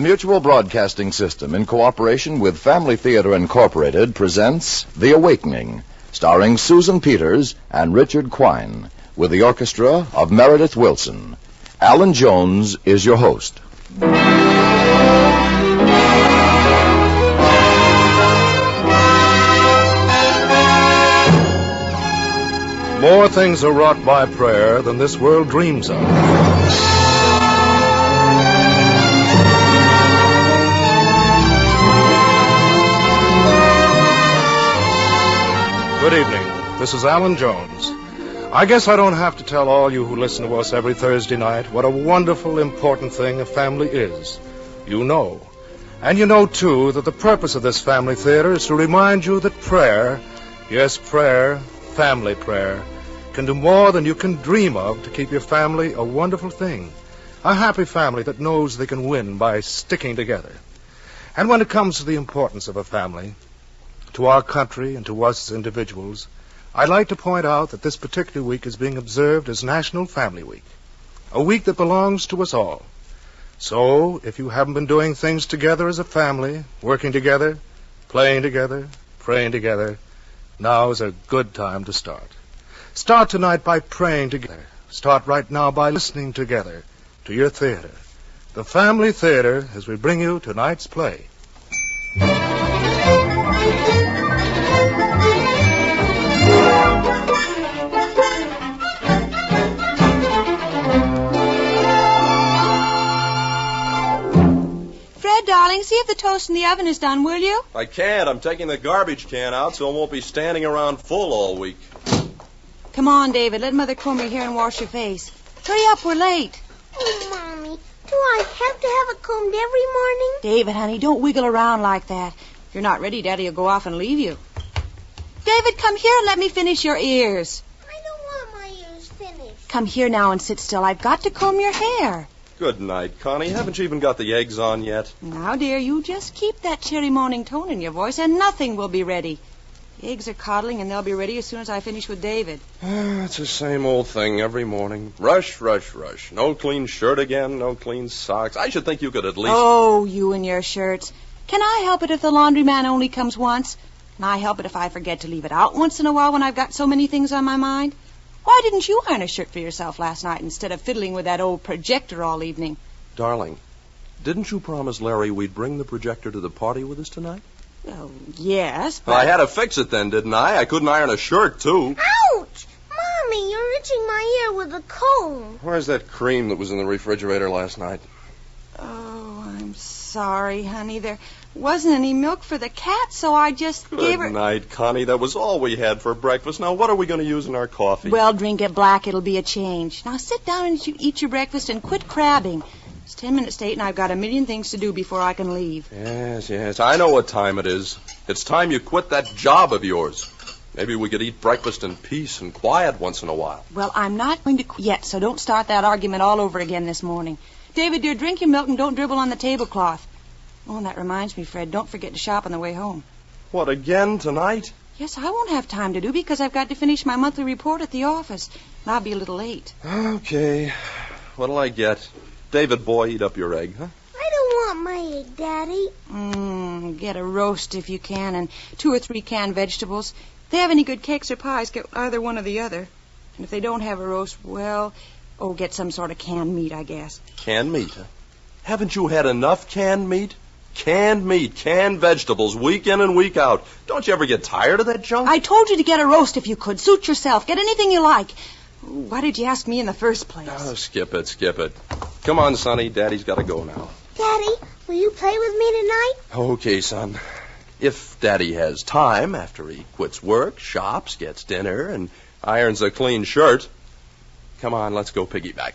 Mutual Broadcasting System, in cooperation with Family Theater Incorporated, presents The Awakening, starring Susan Peters and Richard Quine, with the orchestra of Meredith Wilson. Alan Jones is your host. More things are wrought by prayer than this world dreams of. Good evening. This is Alan Jones. I guess I don't have to tell all you who listen to us every Thursday night what a wonderful, important thing a family is. You know. And you know, too, that the purpose of this family theater is to remind you that prayer, yes, prayer, family prayer, can do more than you can dream of to keep your family a wonderful thing. A happy family that knows they can win by sticking together. And when it comes to the importance of a family, to our country and to us as individuals, I'd like to point out that this particular week is being observed as National Family Week, a week that belongs to us all. So, if you haven't been doing things together as a family, working together, playing together, praying together, now is a good time to start. Start tonight by praying together. Start right now by listening together to your theater, the Family Theater, as we bring you tonight's play. Darling, see if the toast in the oven is done, will you? I can't. I'm taking the garbage can out so it won't be standing around full all week. Come on, David. Let Mother comb your hair and wash your face. Hurry up, we're late. Oh, Mommy, do I have to have it combed every morning? David, honey, don't wiggle around like that. If you're not ready, Daddy will go off and leave you. David, come here and let me finish your ears. I don't want my ears finished. Come here now and sit still. I've got to comb your hair. Good night, Connie. Haven't you even got the eggs on yet? Now, dear, you just keep that cheery morning tone in your voice and nothing will be ready. The eggs are coddling and they'll be ready as soon as I finish with David. It's the same old thing every morning. Rush, rush, rush. No clean shirt again, no clean socks. I should think you could at least... Oh, you and your shirts. Can I help it if the laundryman only comes once? Can I help it if I forget to leave it out once in a while when I've got so many things on my mind? Why didn't you iron a shirt for yourself last night instead of fiddling with that old projector all evening? Darling, didn't you promise Larry we'd bring the projector to the party with us tonight? Oh, yes, but... Well, I had to fix it then, didn't I? I couldn't iron a shirt, too. Ouch! Mommy, you're itching my ear with a comb. Where's that cream that was in the refrigerator last night? Oh, I'm sorry, honey. There wasn't any milk for the cat, so I just gave her... Good night, Connie. That was all we had for breakfast. Now, what are we going to use in our coffee? Well, drink it black. It'll be a change. Now, sit down and eat your breakfast and quit crabbing. It's 10 minutes to 8, and I've got a million things to do before I can leave. Yes. I know what time it is. It's time you quit that job of yours. Maybe we could eat breakfast in peace and quiet once in a while. Well, I'm not going to quit yet, so don't start that argument all over again this morning. David, dear, drink your milk and don't dribble on the tablecloth. Oh, and that reminds me, Fred, don't forget to shop on the way home. What, again tonight? Yes, I won't have time to do because I've got to finish my monthly report at the office. And I'll be a little late. Okay. What'll I get? David, boy, eat up your egg, huh? I don't want my egg, Daddy. Get a roast if you can and 2 or 3 canned vegetables. If they have any good cakes or pies, get either one or the other. And if they don't have a roast, well, get some sort of canned meat, I guess. Canned meat, huh? Haven't you had enough canned meat? Canned meat, canned vegetables, week in and week out. Don't you ever get tired of that junk? I told you to get a roast if you could. Suit yourself. Get anything you like. Why did you ask me in the first place? Oh, skip it. Come on, Sonny. Daddy's got to go now. Daddy, will you play with me tonight? Okay, son. If Daddy has time after he quits work, shops, gets dinner, and irons a clean shirt. Come on, let's go piggyback.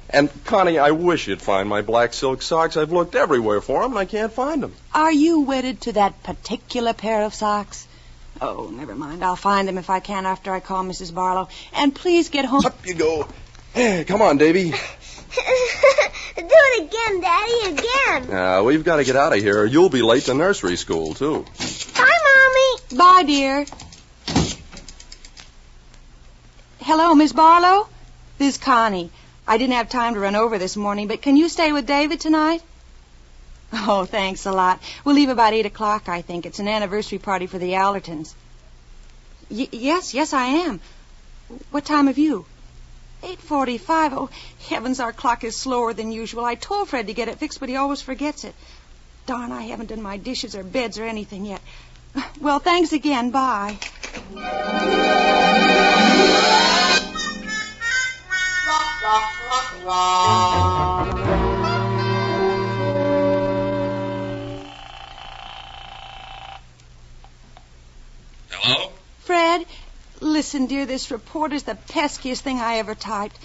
And, Connie, I wish you'd find my black silk socks. I've looked everywhere for them, and I can't find them. Are you wedded to that particular pair of socks? Oh, never mind. I'll find them if I can after I call Mrs. Barlow. And please get home. Up you go. Hey, come on, Davy. Do it again, Daddy, again. We've got to get out of here, or you'll be late to nursery school, too. Bye, Mommy. Bye, dear. Hello, Miss Barlow? This is Connie. I didn't have time to run over this morning, but can you stay with David tonight? Oh, thanks a lot. We'll leave about 8 o'clock, I think. It's an anniversary party for the Allertons. Yes, I am. What time have you? 8:45. Oh, heavens, our clock is slower than usual. I told Fred to get it fixed, but he always forgets it. Darn, I haven't done my dishes or beds or anything yet. Well, thanks again. Bye. Hello? Fred, listen, dear, this report is the peskiest thing I ever typed.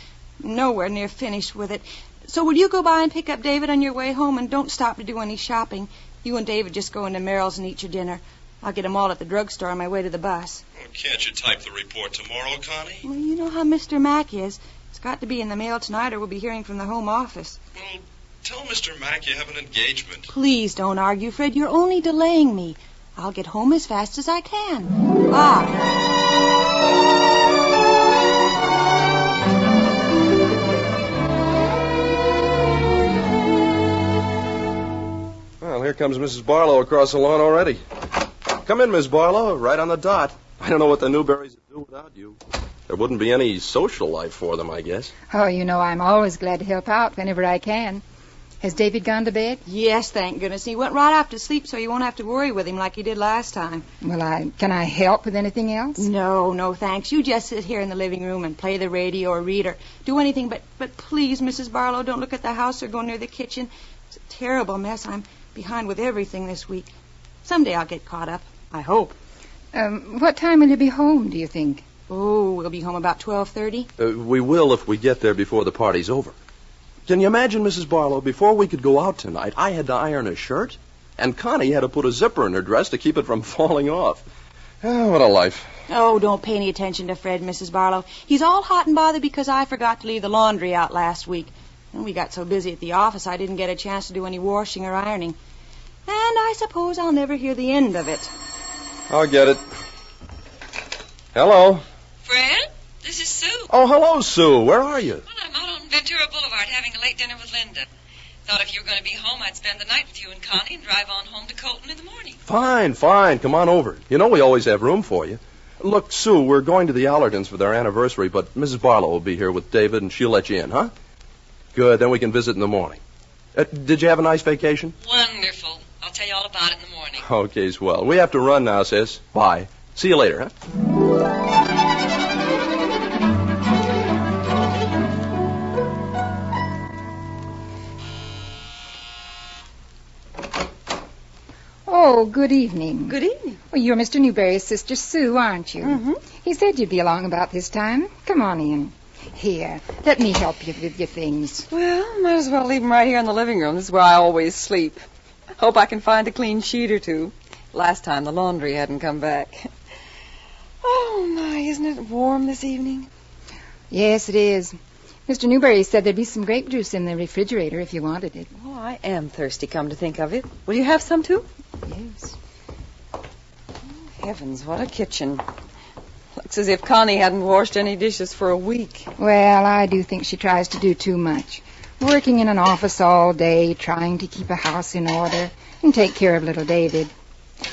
Nowhere near finished with it. So will you go by and pick up David on your way home, and don't stop to do any shopping. You and David just go into Merrill's and eat your dinner. I'll get them all at the drugstore on my way to the bus. Well, can't you type the report tomorrow, Connie? Well, you know how Mr. Mack is. It's got to be in the mail tonight or we'll be hearing from the home office. Well, tell Mr. Mack you have an engagement. Please don't argue, Fred. You're only delaying me. I'll get home as fast as I can. Bye. Well, here comes Mrs. Barlow across the lawn already. Come in, Miss Barlow, right on the dot. I don't know what the Newberries would do without you. There wouldn't be any social life for them, I guess. Oh, you know, I'm always glad to help out whenever I can. Has David gone to bed? Yes, thank goodness. He went right off to sleep so you won't have to worry with him like you did last time. Well, can I help with anything else? No, thanks. You just sit here in the living room and play the radio or read or do anything. But please, Mrs. Barlow, don't look at the house or go near the kitchen. It's a terrible mess. I'm behind with everything this week. Someday I'll get caught up. I hope. What time will you be home, do you think? Oh, we'll be home about 12:30. We will if we get there before the party's over. Can you imagine, Mrs. Barlow, before we could go out tonight, I had to iron a shirt, and Connie had to put a zipper in her dress to keep it from falling off. Oh, what a life. Oh, don't pay any attention to Fred, Mrs. Barlow. He's all hot and bothered because I forgot to leave the laundry out last week. And we got so busy at the office I didn't get a chance to do any washing or ironing. And I suppose I'll never hear the end of it. I'll get it. Hello. Fred, this is Sue. Oh, hello, Sue. Where are you? Well, I'm out on Ventura Boulevard having a late dinner with Linda. Thought if you were going to be home, I'd spend the night with you and Connie and drive on home to Colton in the morning. Fine. Come on over. You know we always have room for you. Look, Sue, we're going to the Allertons for their anniversary, but Mrs. Barlow will be here with David, and she'll let you in, huh? Good, then we can visit in the morning. Did you have a nice vacation? Wonderful. I'll tell you all about it in the morning. Okay, swell. We have to run now, sis. Bye. See you later, huh? Oh, good evening. Good evening. Well, you're Mr. Newberry's sister Sue, aren't you? Mm-hmm. He said you'd be along about this time. Come on in. Here, let me help you with your things. Well, might as well leave them right here in the living room. This is where I always sleep. Hope I can find a clean sheet or two. Last time the laundry hadn't come back. Oh, my, isn't it warm this evening? Yes, it is. Mr. Newberry said there'd be some grape juice in the refrigerator if you wanted it. Oh, I am thirsty, come to think of it. Will you have some, too? Yes. Oh, heavens, what a kitchen. Looks as if Connie hadn't washed any dishes for a week. Well, I do think she tries to do too much. Working in an office all day, trying to keep a house in order, and take care of little David.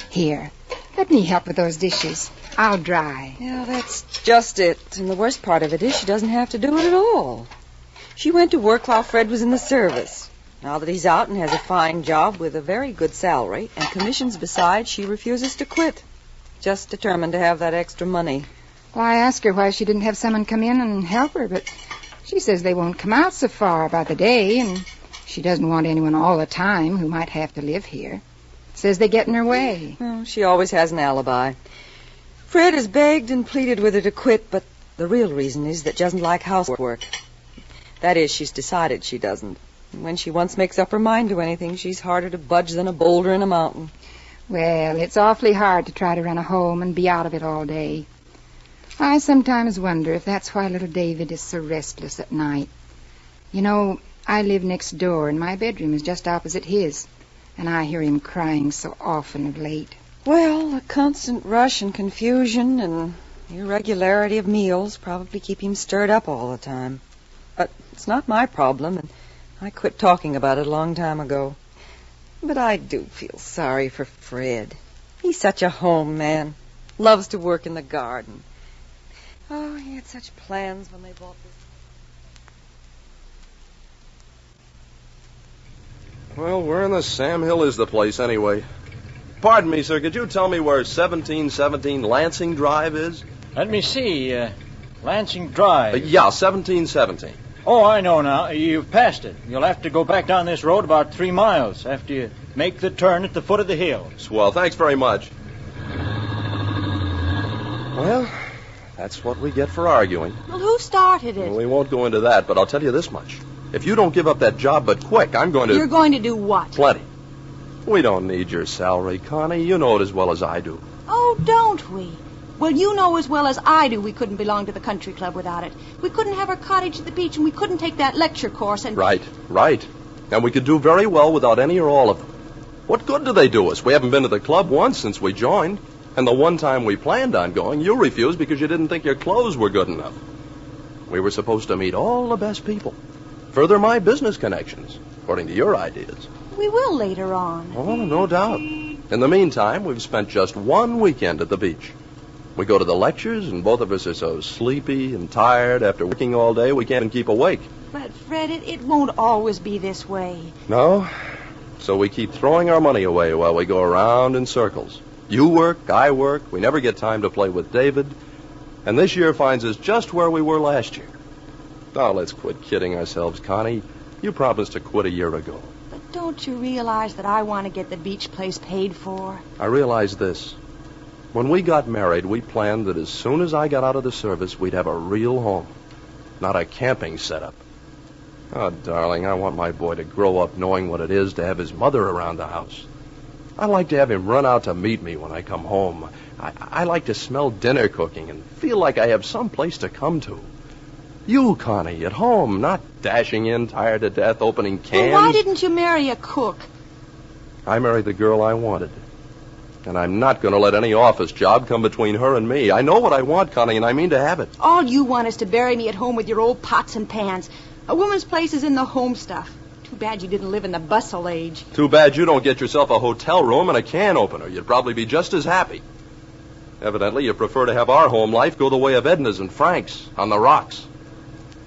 Here, let me help with those dishes. I'll dry. Yeah, that's just it. And the worst part of it is she doesn't have to do it at all. She went to work while Fred was in the service. Now that he's out and has a fine job with a very good salary and commissions besides, she refuses to quit. Just determined to have that extra money. Well, I asked her why she didn't have someone come in and help her, but she says they won't come out so far by the day, and she doesn't want anyone all the time who might have to live here. Says they get in her way. Well, she always has an alibi. Fred has begged and pleaded with her to quit, but the real reason is that she doesn't like housework. That is, she's decided she doesn't. And when she once makes up her mind to anything, she's harder to budge than a boulder in a mountain. Well, it's awfully hard to try to run a home and be out of it all day. I sometimes wonder if that's why little David is so restless at night. You know, I live next door, and my bedroom is just opposite his, and I hear him crying so often of late. Well, the constant rush and confusion and irregularity of meals probably keep him stirred up all the time. But it's not my problem, and I quit talking about it a long time ago. But I do feel sorry for Fred. He's such a home man. Loves to work in the garden. Oh, he had such plans when they bought this. Well, where in the Sam Hill is the place, anyway? Pardon me, sir. Could you tell me where 1717 Lansing Drive is? Let me see. Lansing Drive. Yeah, 1717. Oh, I know now. You've passed it. You'll have to go back down this road about 3 miles after you make the turn at the foot of the hill. Swell. Thanks very much. Well, that's what we get for arguing. Well, who started it? Well, we won't go into that, but I'll tell you this much. If you don't give up that job but quick, I'm going to... You're going to do what? Plenty. We don't need your salary, Connie. You know it as well as I do. Oh, don't we? Well, you know as well as I do we couldn't belong to the country club without it. We couldn't have our cottage at the beach, and we couldn't take that lecture course, and... Right. And we could do very well without any or all of them. What good do they do us? We haven't been to the club once since we joined. And the one time we planned on going, you refused because you didn't think your clothes were good enough. We were supposed to meet all the best people. Further my business connections, according to your ideas. We will later on. Oh, no doubt. In the meantime, we've spent just one weekend at the beach. We go to the lectures, and both of us are so sleepy and tired after working all day we can't even keep awake. But, Fred, it won't always be this way. No? So we keep throwing our money away while we go around in circles. You work, I work, we never get time to play with David. And this year finds us just where we were last year. Now, let's quit kidding ourselves, Connie. You promised to quit a year ago. But don't you realize that I want to get the beach place paid for? I realize this. When we got married, we planned that as soon as I got out of the service, we'd have a real home, not a camping setup. Oh, darling, I want my boy to grow up knowing what it is to have his mother around the house. I like to have him run out to meet me when I come home. I like to smell dinner cooking and feel like I have some place to come to. You, Connie, at home, not dashing in, tired to death, opening cans. Well, why didn't you marry a cook? I married the girl I wanted. And I'm not going to let any office job come between her and me. I know what I want, Connie, and I mean to have it. All you want is to bury me at home with your old pots and pans. A woman's place is in the home stuff. Too bad you didn't live in the bustle age. Too bad you don't get yourself a hotel room and a can opener. You'd probably be just as happy. Evidently, you prefer to have our home life go the way of Edna's and Frank's on the rocks.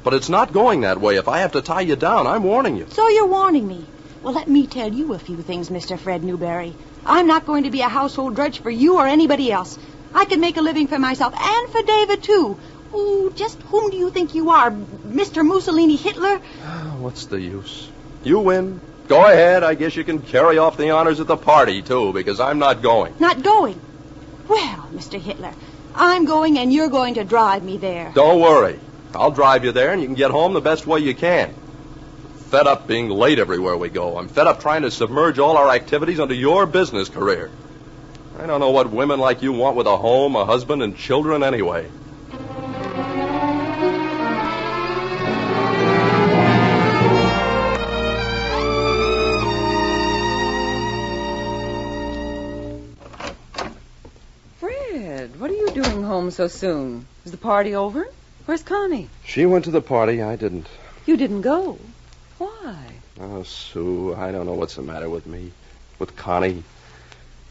But it's not going that way. If I have to tie you down, I'm warning you. So you're warning me. Well, let me tell you a few things, Mr. Fred Newberry. I'm not going to be a household drudge for you or anybody else. I can make a living for myself and for David, too. Oh, just whom do you think you are, Mr. Mussolini Hitler? What's the use? You win. Go ahead. I guess you can carry off the honors at the party, too, because I'm not going. Not going? Well, Mr. Hitler, I'm going and you're going to drive me there. Don't worry. I'll drive you there and you can get home the best way you can. Fed up being late everywhere we go. I'm fed up trying to submerge all our activities under your business career. I don't know what women like you want with a home, a husband, and children anyway. Fred, what are you doing home so soon? Is the party over? Where's Connie? She went to the party. I didn't. You didn't go. Why? Oh, Sue, I don't know what's the matter with me. With Connie.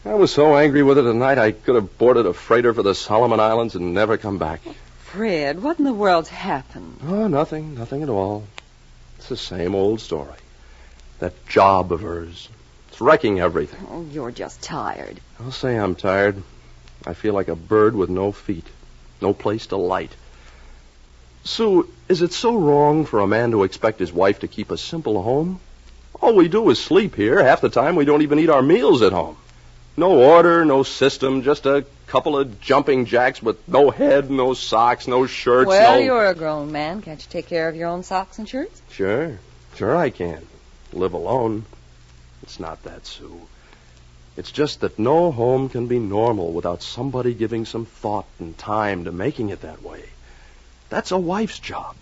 I was so angry with her tonight I could have boarded a freighter for the Solomon Islands and never come back. Fred, what in the world's happened? Oh, nothing at all. It's the same old story. That job of hers. It's wrecking everything. Oh, you're just tired. I'll say I'm tired. I feel like a bird with no feet. No place to light. Sue, is it so wrong for a man to expect his wife to keep a simple home? All we do is sleep here. Half the time we don't even eat our meals at home. No order, no system, just a couple of jumping jacks with no head, no socks, no shirts, Well, you're a grown man. Can't you take care of your own socks and shirts? Sure I can. Live alone. It's not that, Sue. It's just that no home can be normal without somebody giving some thought and time to making it that way. That's a wife's job.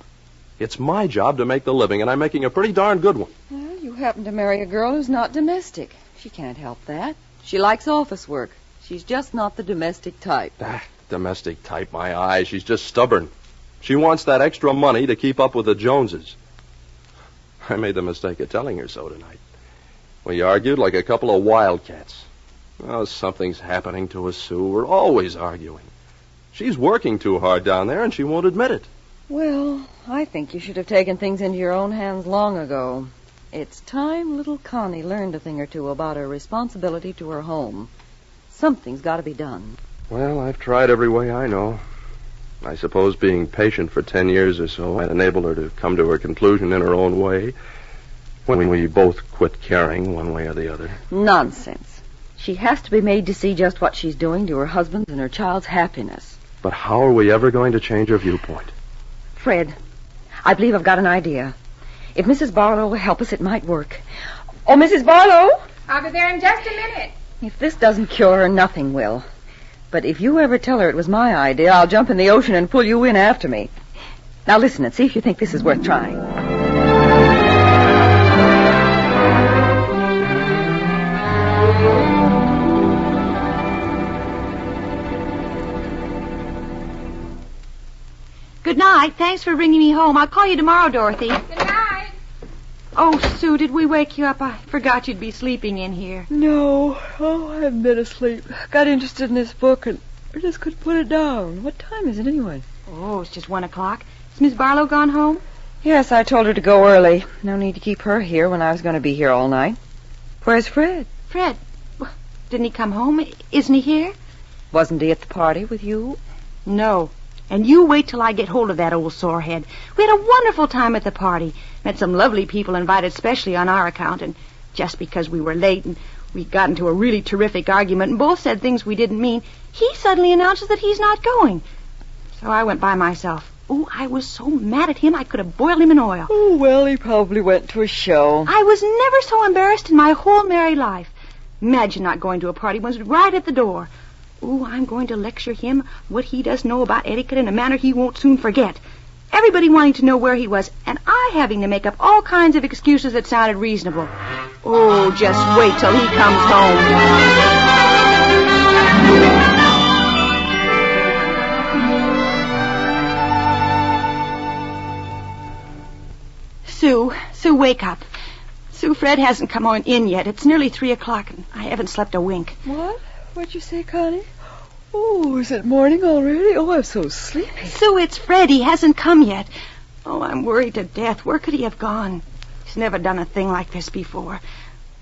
It's my job to make the living, and I'm making a pretty darn good one. Well, you happen to marry a girl who's not domestic. She can't help that. She likes office work. She's just not the domestic type. Domestic type, my eye. She's just stubborn. She wants that extra money to keep up with the Joneses. I made the mistake of telling her so tonight. We argued like a couple of wildcats. Oh, something's happening to us, Sue. We're always arguing. She's working too hard down there, and she won't admit it. Well, I think you should have taken things into your own hands long ago. It's time little Connie learned a thing or two about her responsibility to her home. Something's got to be done. Well, I've tried every way I know. I suppose being patient for 10 years or so had enabled her to come to her conclusion in her own way when we both quit caring one way or the other. Nonsense. She has to be made to see just what she's doing to her husband's and her child's happiness. But how are we ever going to change her viewpoint? Fred, I believe I've got an idea. If Mrs. Barlow will help us, it might work. Oh, Mrs. Barlow! I'll be there in just a minute. If this doesn't cure her, nothing will. But if you ever tell her it was my idea, I'll jump in the ocean and pull you in after me. Now listen and see if you think this is worth trying. Good night. Thanks for bringing me home. I'll call you tomorrow, Dorothy. Good night. Oh, Sue, did we wake you up? I forgot you'd be sleeping in here. No. Oh, I haven't been asleep. Got interested in this book and I just couldn't put it down. What time is it anyway? Oh, it's just 1 o'clock. Has Miss Barlow gone home? Yes, I told her to go early. No need to keep her here when I was going to be here all night. Where's Fred? Fred? Didn't he come home? Isn't he here? Wasn't he at the party with you? No. And you wait till I get hold of that old sorehead. We had a wonderful time at the party. Met some lovely people invited specially on our account. And just because we were late and we got into a really terrific argument and both said things we didn't mean, he suddenly announces that he's not going. So I went by myself. Oh, I was so mad at him I could have boiled him in oil. Oh, well, he probably went to a show. I was never so embarrassed in my whole married life. Imagine not going to a party once right at the door. Oh, I'm going to lecture him what he does know about etiquette in a manner he won't soon forget. Everybody wanting to know where he was, and I having to make up all kinds of excuses that sounded reasonable. Oh, just wait till he comes home. Sue, wake up. Sue, Fred hasn't come on in yet. It's nearly 3 o'clock, and I haven't slept a wink. What? What'd you say, Connie? Oh, is it morning already? Oh, I'm so sleepy. Sue, it's Fred. He hasn't come yet. Oh, I'm worried to death. Where could he have gone? He's never done a thing like this before.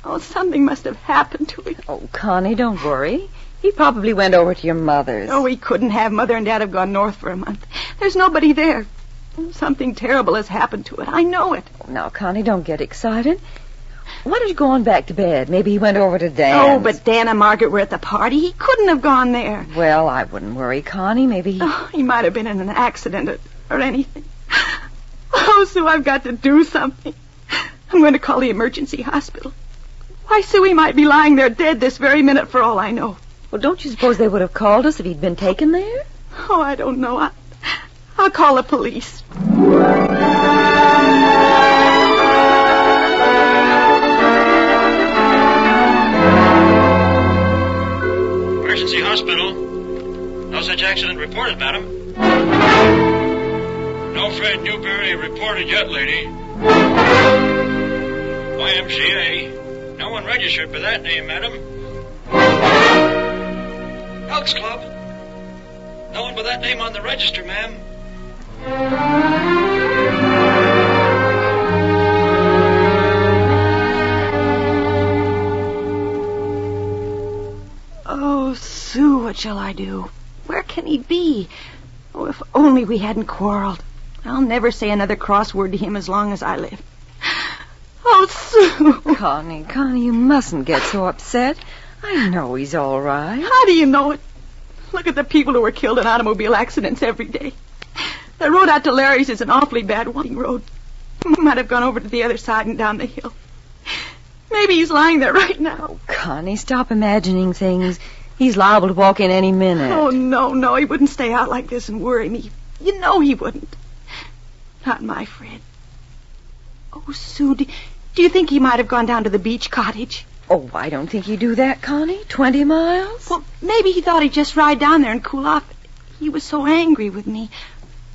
Oh, something must have happened to him. Oh, Connie, don't worry. He probably went over to your mother's. Oh, he couldn't have. Mother and Dad have gone north for a month. There's nobody there. Something terrible has happened to it. I know it. Oh, now, Connie, don't get excited. Why don't you go on back to bed? Maybe he went over to Dan. Oh, but Dan and Margaret were at the party. He couldn't have gone there. Well, I wouldn't worry, Connie. Maybe he... Oh, he might have been in an accident or anything. Oh, Sue, I've got to do something. I'm going to call the emergency hospital. Why, Sue, he might be lying there dead this very minute for all I know. Well, don't you suppose they would have called us if he'd been taken there? Oh, I don't know. I'll call the police. Emergency hospital. No such accident reported, madam. No Fred Newberry reported yet, lady. YMCA. No one registered by that name, madam. Elks Club. No one by that name on the register, ma'am. Oh, Sue, what shall I do? Where can he be? Oh, if only we hadn't quarreled. I'll never say another cross word to him as long as I live. Oh, Sue. Connie, you mustn't get so upset. I know he's all right. How do you know it? Look at the people who were killed in automobile accidents every day. The road out to Larry's is an awfully bad winding road. We might have gone over to the other side and down the hill. Maybe he's lying there right now. Oh, Connie, stop imagining things. He's liable to walk in any minute. Oh, no, he wouldn't stay out like this and worry me. You know he wouldn't. Not my Fred. Oh, Sue, do you think he might have gone down to the beach cottage? Oh, I don't think he'd do that, Connie. 20 miles? Well, maybe he thought he'd just ride down there and cool off. He was so angry with me.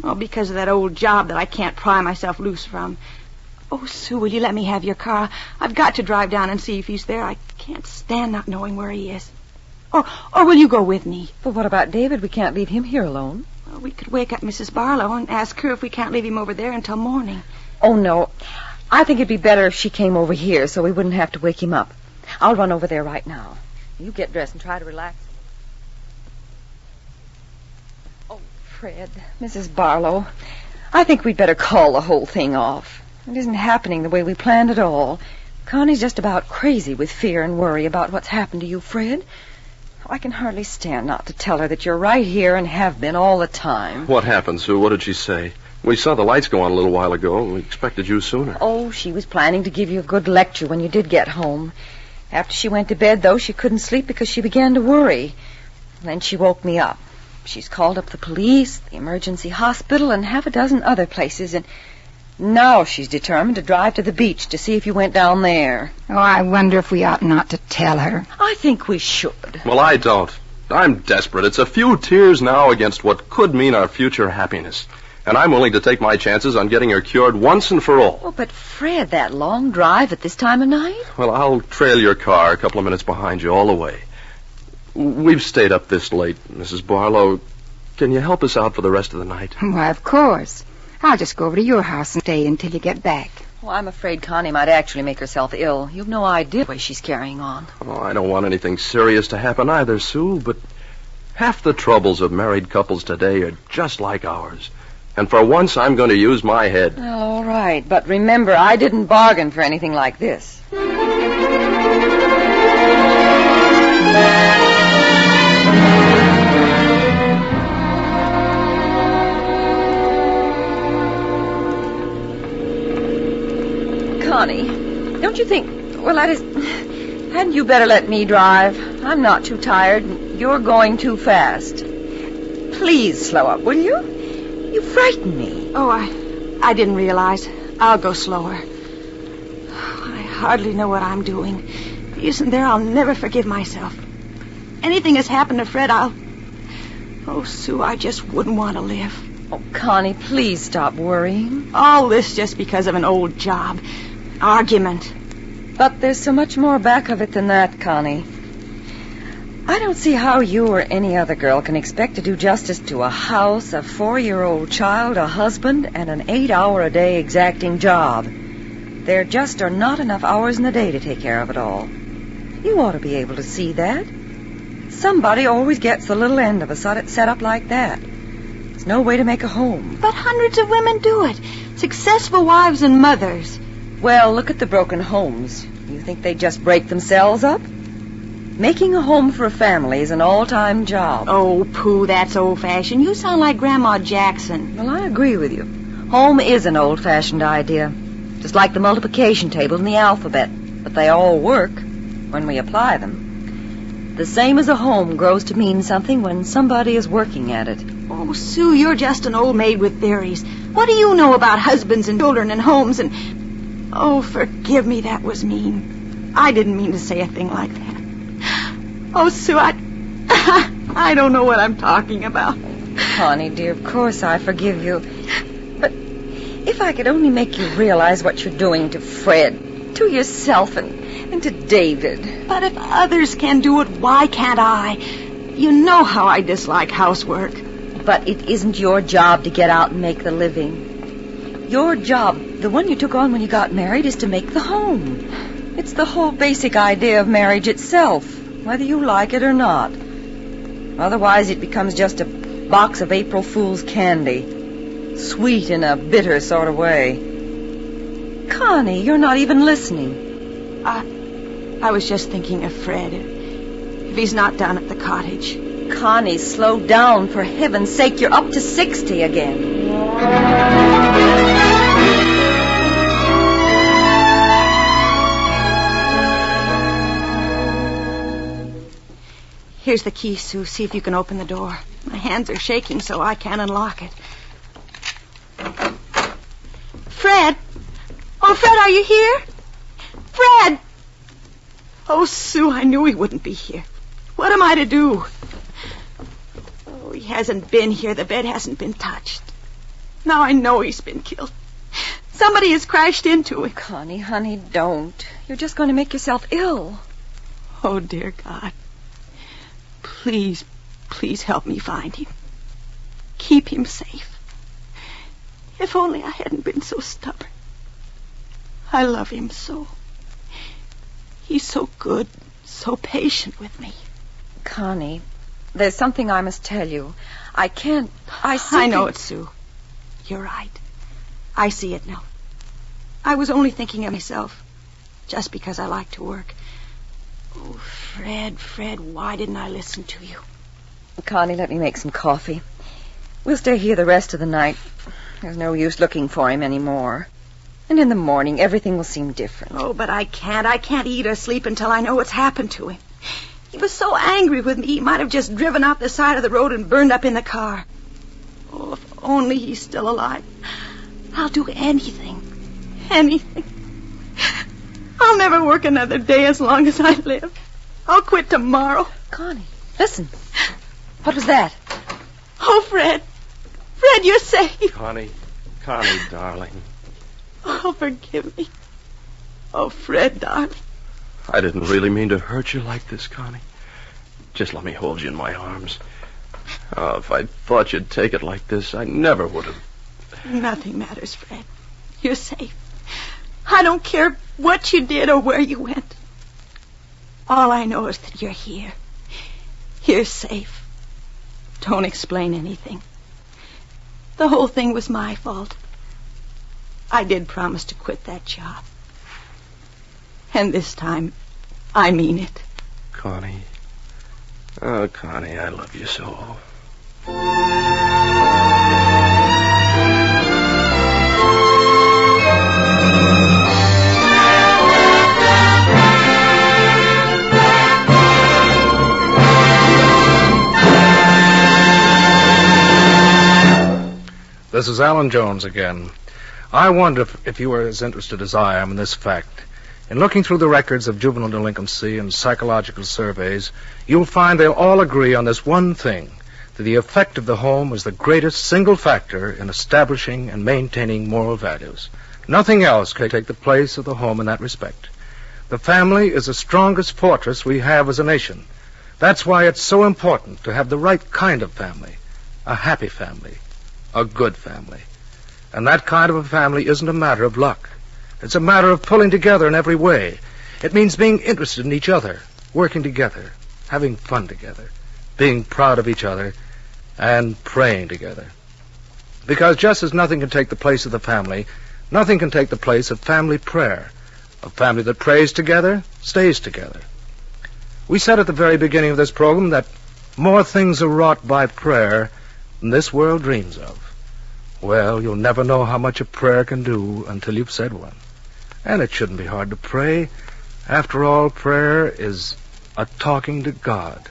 Oh, because of that old job that I can't pry myself loose from. Oh, Sue, will you let me have your car? I've got to drive down and see if he's there. I can't stand not knowing where he is. Or will you go with me? But what about David? We can't leave him here alone. Well, we could wake up Mrs. Barlow and ask her if we can't leave him over there until morning. Oh, no. I think it'd be better if she came over here so we wouldn't have to wake him up. I'll run over there right now. You get dressed and try to relax. Oh, Fred, Mrs. Barlow, I think we'd better call the whole thing off. It isn't happening the way we planned at all. Connie's just about crazy with fear and worry about what's happened to you, Fred. I can hardly stand not to tell her that you're right here and have been all the time. What happened, Sue? What did she say? We saw the lights go on a little while ago, and we expected you sooner. Oh, she was planning to give you a good lecture when you did get home. After she went to bed, though, she couldn't sleep because she began to worry. Then she woke me up. She's called up the police, the emergency hospital, and half a dozen other places, and now she's determined to drive to the beach to see if you went down there. Oh, I wonder if we ought not to tell her. I think we should. Well, I don't. I'm desperate. It's a few tears now against what could mean our future happiness. And I'm willing to take my chances on getting her cured once and for all. Oh, but Fred, that long drive at this time of night? Well, I'll trail your car a couple of minutes behind you all the way. We've stayed up this late, Mrs. Barlow. Can you help us out for the rest of the night? Why, of course. I'll just go over to your house and stay until you get back. Well, I'm afraid Connie might actually make herself ill. You've no idea the way she's carrying on. Oh, I don't want anything serious to happen either, Sue, but half the troubles of married couples today are just like ours. And for once, I'm going to use my head. Well, all right, but remember, I didn't bargain for anything like this. Connie, don't you think... Well, that is... Hadn't you better let me drive? I'm not too tired. You're going too fast. Please slow up, will you? You frighten me. Oh, I didn't realize. I'll go slower. I hardly know what I'm doing. If he isn't there, I'll never forgive myself. Anything has happened to Fred, Oh, Sue, I just wouldn't want to live. Oh, Connie, please stop worrying. All this just because of an old job. Argument. But there's so much more back of it than that, Connie. I don't see how you or any other girl can expect to do justice to a house, a 4-year-old child, a husband, and an 8-hour-a-day exacting job. There just are not enough hours in the day to take care of it all. You ought to be able to see that. Somebody always gets the little end of a set up like that. There's no way to make a home. But hundreds of women do it. Successful wives and mothers. Well, look at the broken homes. You think they just break themselves up? Making a home for a family is an all-time job. Oh, Pooh, that's old-fashioned. You sound like Grandma Jackson. Well, I agree with you. Home is an old-fashioned idea. Just like the multiplication table and the alphabet. But they all work when we apply them. The same as a home grows to mean something when somebody is working at it. Oh, Sue, you're just an old maid with theories. What do you know about husbands and children and homes and... Oh, forgive me, that was mean. I didn't mean to say a thing like that. Oh, Sue, I don't know what I'm talking about. Connie, dear, of course I forgive you. But if I could only make you realize what you're doing to Fred, to yourself, and to David. But if others can do it, why can't I? You know how I dislike housework. But it isn't your job to get out and make the living. Your job, the one you took on when you got married, is to make the home. It's the whole basic idea of marriage itself, whether you like it or not. Otherwise, it becomes just a box of April Fool's candy. Sweet in a bitter sort of way. Connie, you're not even listening. I was just thinking of Fred. If he's not down at the cottage. Connie, slow down. For heaven's sake, you're up to 60 again. Here's the key, Sue. See if you can open the door. My hands are shaking, so I can't unlock it. Fred! Oh, Fred, are you here? Fred! Oh, Sue, I knew he wouldn't be here. What am I to do? Oh, he hasn't been here. The bed hasn't been touched. Now I know he's been killed. Somebody has crashed into it. Connie, honey, don't. You're just going to make yourself ill. Oh, dear God. Please, please help me find him. Keep him safe. If only I hadn't been so stubborn. I love him so. He's so good, so patient with me. Connie, there's something I must tell you. I can't... I know it, Sue. You're right. I see it now. I was only thinking of myself, just because I like to work. Oh, Fred, why didn't I listen to you? Connie, let me make some coffee. We'll stay here the rest of the night. There's no use looking for him anymore. And in the morning, everything will seem different. Oh, but I can't. I can't eat or sleep until I know what's happened to him. He was so angry with me, he might have just driven off the side of the road and burned up in the car. Oh, if only he's still alive. I'll do anything. Anything. I'll never work another day as long as I live. I'll quit tomorrow. Connie, listen. What was that? Oh, Fred. Fred, you're safe. Connie, darling. Oh, forgive me. Oh, Fred, darling. I didn't really mean to hurt you like this, Connie. Just let me hold you in my arms. Oh, if I'd thought you'd take it like this, I never would have. Nothing matters, Fred. You're safe. I don't care what you did or where you went. All I know is that you're here. You're safe. Don't explain anything. The whole thing was my fault. I did promise to quit that job. And this time, I mean it. Connie. Oh, Connie, I love you so. This is Alan Jones again. I wonder if you are as interested as I am in this fact. In looking through the records of juvenile delinquency and psychological surveys, you'll find they'll all agree on this one thing, that the effect of the home is the greatest single factor in establishing and maintaining moral values. Nothing else can take the place of the home in that respect. The family is the strongest fortress we have as a nation. That's why it's so important to have the right kind of family, a happy family, a good family. And that kind of a family isn't a matter of luck. It's a matter of pulling together in every way. It means being interested in each other, working together, having fun together, being proud of each other, and praying together. Because just as nothing can take the place of the family, nothing can take the place of family prayer. A family that prays together stays together. We said at the very beginning of this program that more things are wrought by prayer than this world dreams of. Well, you'll never know how much a prayer can do until you've said one. And it shouldn't be hard to pray. After all, prayer is a talking to God.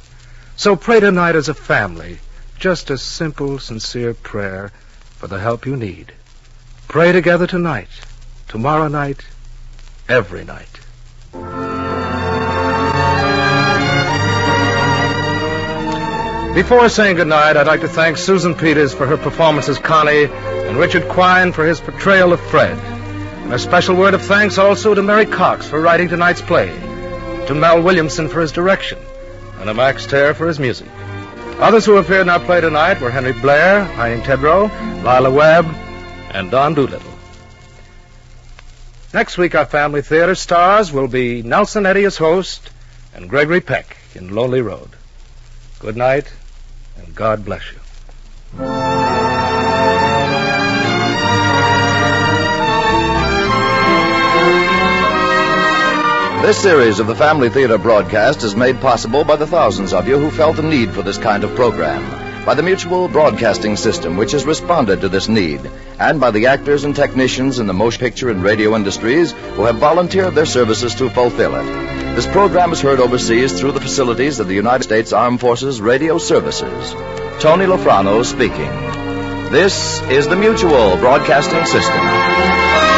So pray tonight as a family, just a simple, sincere prayer for the help you need. Pray together tonight, tomorrow night, every night. Before saying goodnight, I'd like to thank Susan Peters for her performance as Connie and Richard Quine for his portrayal of Fred. And a special word of thanks also to Mary Cox for writing tonight's play, to Mel Williamson for his direction, and to Max Terr for his music. Others who appeared in our play tonight were Henry Blair, Hein Tedrow, Lila Webb, and Don Doolittle. Next week, our Family Theater stars will be Nelson Eddy as host and Gregory Peck in Lonely Road. Good night, and God bless you. This series of the Family Theater broadcast is made possible by the thousands of you who felt the need for this kind of program, by the Mutual Broadcasting System, which has responded to this need, and by the actors and technicians in the motion picture and radio industries who have volunteered their services to fulfill it. This program is heard overseas through the facilities of the United States Armed Forces Radio Services. Tony Lofrano speaking. This is the Mutual Broadcasting System.